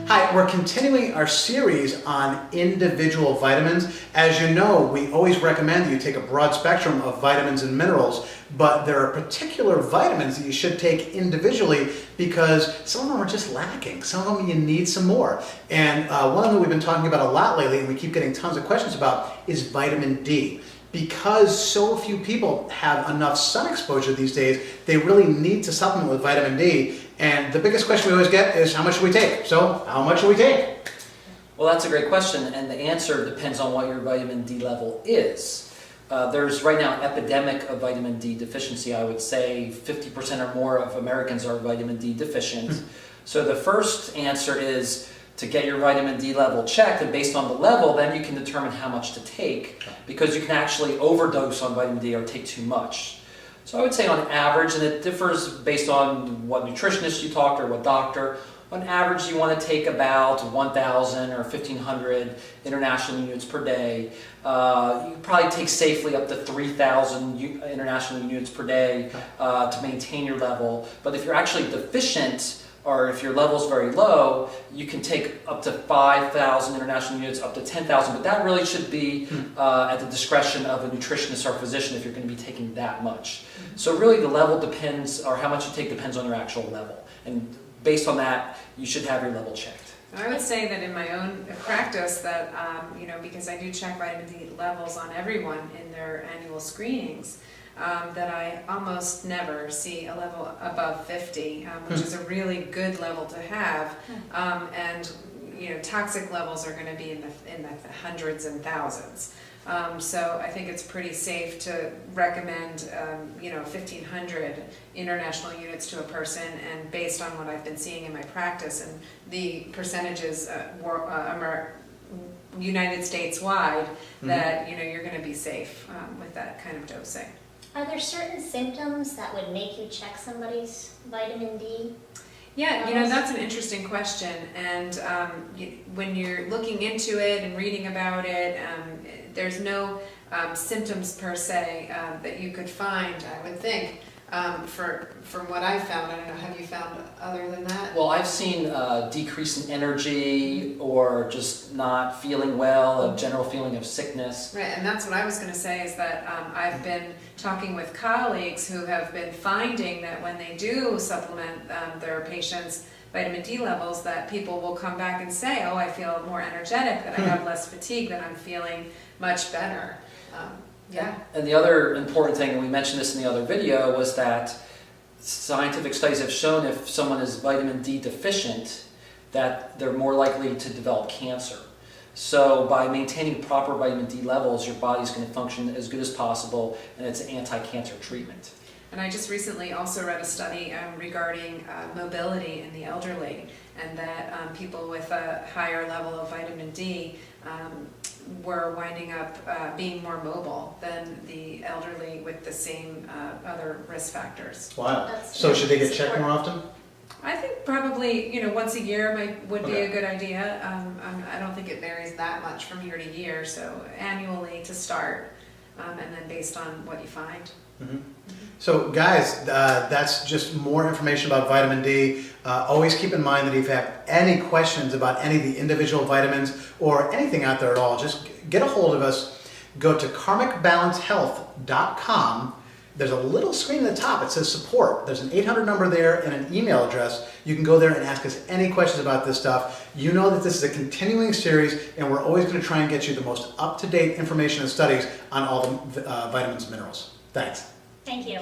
Hi, we're continuing our series on individual vitamins. As you know, we always recommend that you take a broad spectrum of vitamins and minerals, but there are particular vitamins that you should take individually because some of them are just lacking. Some of them you need some more. And one of them we've been talking about a lot lately and we keep getting tons of questions about is vitamin D. Because so few people have enough sun exposure these days, they really need to supplement with vitamin D. And the biggest question we always get is how much should we take? So how much should we take? Well, that's a great question, and the answer depends on what your vitamin D level is. There's right now an epidemic of vitamin D deficiency. I would say 50% or more of Americans are vitamin D deficient. So the first answer is to get your vitamin D level checked, and based on the level, then you can determine how much to take, because you can actually overdose on vitamin D or take too much. So I would say on average, and it differs based on what nutritionist you talk to or what doctor, on average you want to take about 1,000 or 1,500 international units per day. You can probably take safely up to 3,000 international units per day to maintain your level. But if you're actually deficient, or if your level is very low, you can take up to 5,000 international units, up to 10,000, but that really should be at the discretion of a nutritionist or physician if you're going to be taking that much. So really the level depends, or how much you take depends on your actual level. And based on that, you should have your level checked. I would say that in my own practice that, because I do check vitamin D levels on everyone in their annual screenings, that I almost never see a level above 50, which is a really good level to have. And toxic levels are going to be in the hundreds and thousands. So I think it's pretty safe to recommend 1,500 international units to a person, and based on what I've been seeing in my practice and the percentages United States wide, that you're going to be safe with that kind of dosing. Are there certain symptoms that would make you check somebody's vitamin D? Yeah, that's an interesting question. And when you're looking into it and reading about it, there's no symptoms per se that you could find, I would think, from what I've found. I don't know, have you found other than that? Well, I've seen a decrease in energy or just not feeling well, a general feeling of sickness. Right, and that's what I was going to say is that I've been talking with colleagues who have been finding that when they do supplement their patients' vitamin D levels, that people will come back and say, oh, I feel more energetic, that I have less fatigue, that I'm feeling much better. Yeah. And the other important thing, and we mentioned this in the other video, was that scientific studies have shown if someone is vitamin D deficient, that they're more likely to develop cancer. So by maintaining proper vitamin D levels, your body's going to function as good as possible, and it's an anti-cancer treatment. And I just recently also read a study regarding mobility in the elderly, and that people with a higher level of vitamin D were winding up being more mobile than the elderly with the same other risk factors. Wow. So should they get checked more often? I think probably, once a year would be a good idea. I don't think it varies that much from year to year, so annually to start, and then based on what you find. So guys, that's just more information about vitamin D. Always keep in mind that if you have any questions about any of the individual vitamins or anything out there at all, just get a hold of us. Go to karmicbalancehealth.com. There's a little screen at the top. It says support. There's an 800 number there and an email address. You can go there and ask us any questions about this stuff. You know that this is a continuing series, and we're always going to try and get you the most up-to-date information and studies on all the vitamins and minerals. Thanks. Thank you.